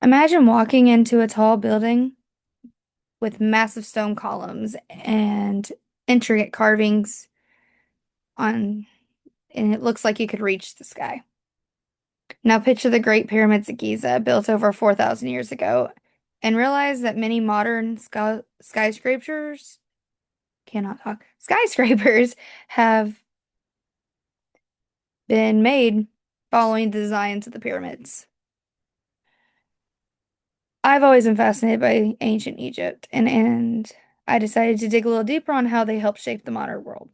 Imagine walking into a tall building with massive stone columns and intricate carvings on, and it looks like you could reach the sky. Now picture the Great Pyramids of Giza built over 4,000 years ago and realize that many modern skyscrapers cannot talk. Skyscrapers have been made following the designs of the pyramids. I've always been fascinated by ancient Egypt, and I decided to dig a little deeper on how they helped shape the modern world.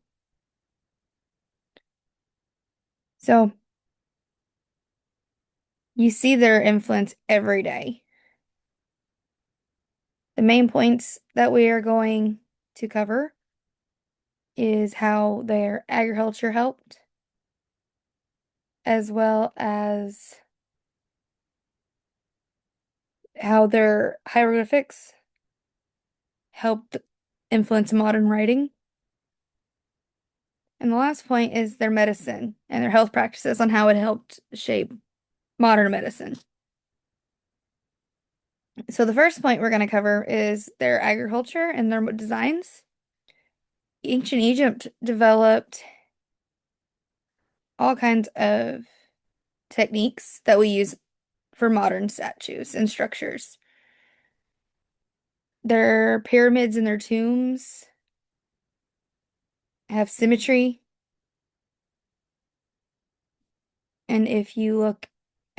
So you see their influence every day. The main points that we are going to cover is how their agriculture helped, as well as how their hieroglyphics helped influence modern writing. And the last point is their medicine and their health practices on how it helped shape modern medicine. So the first point we're going to cover is their agriculture and their designs. Ancient Egypt developed all kinds of techniques that we use for modern statues and structures. Their pyramids and their tombs have symmetry. And if you look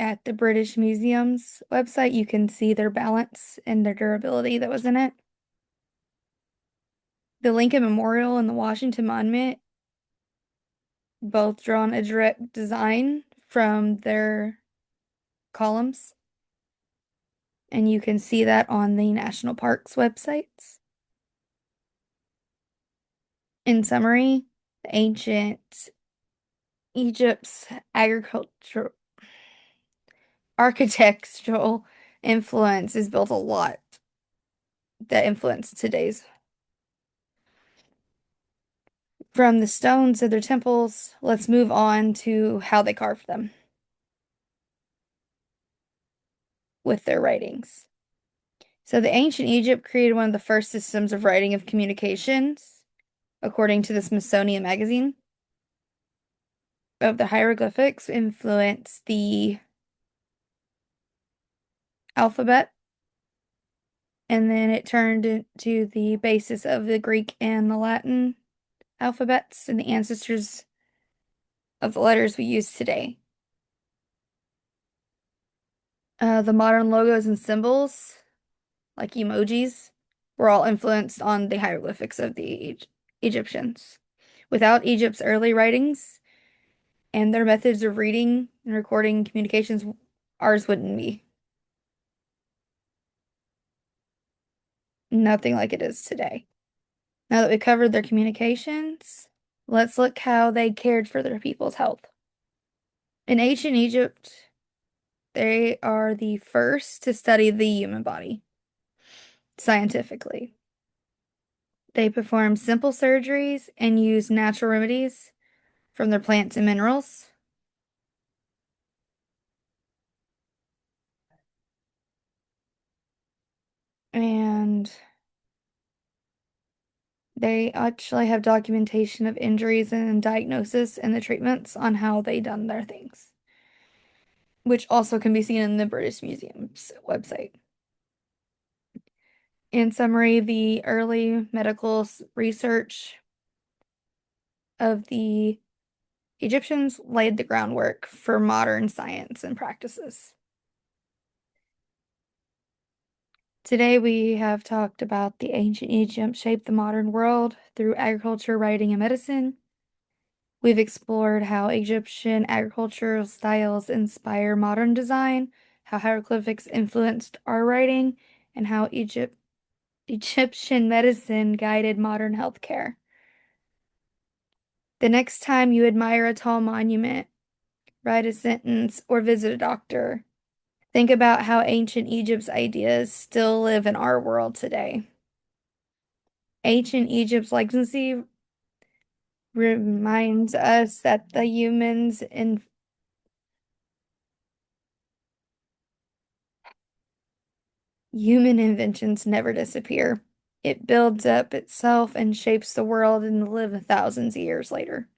at the British Museum's website, you can see their balance and their durability that was in it. The Lincoln Memorial and the Washington Monument both drawn a direct design from their columns. And you can see that on the national parks websites. In summary, the ancient Egypt's architectural influence is built a lot that influence today's. From the stones of their temples, let's move on to how they carved them with their writings. So the ancient Egypt created one of the first systems of writing of communications, according to the Smithsonian Magazine. Of the hieroglyphics influenced the alphabet, and then it turned into the basis of the Greek and the Latin alphabets and the ancestors of the letters we use today. The modern logos and symbols, like emojis, were all influenced on the hieroglyphics of the Egyptians. Without Egypt's early writings and their methods of reading and recording communications, ours wouldn't be. Nothing like it is today. Now that we covered their communications, let's look how they cared for their people's health. In ancient Egypt, they are the first to study the human body scientifically. They perform simple surgeries and use natural remedies from their plants and minerals. And they actually have documentation of injuries and diagnosis and the treatments on how they done their things, which also can be seen in the British Museum's website. In summary, the early medical research of the Egyptians laid the groundwork for modern science and practices. Today, we have talked about the ancient Egypt shaped the modern world through agriculture, writing, and medicine. We've explored how Egyptian agricultural styles inspire modern design, how hieroglyphics influenced our writing, and how Egyptian medicine guided modern healthcare. The next time you admire a tall monument, write a sentence, or visit a doctor, think about how ancient Egypt's ideas still live in our world today. Ancient Egypt's legacy reminds us that the humans, Human inventions never disappear. It builds up itself and shapes the world and live thousands of years later.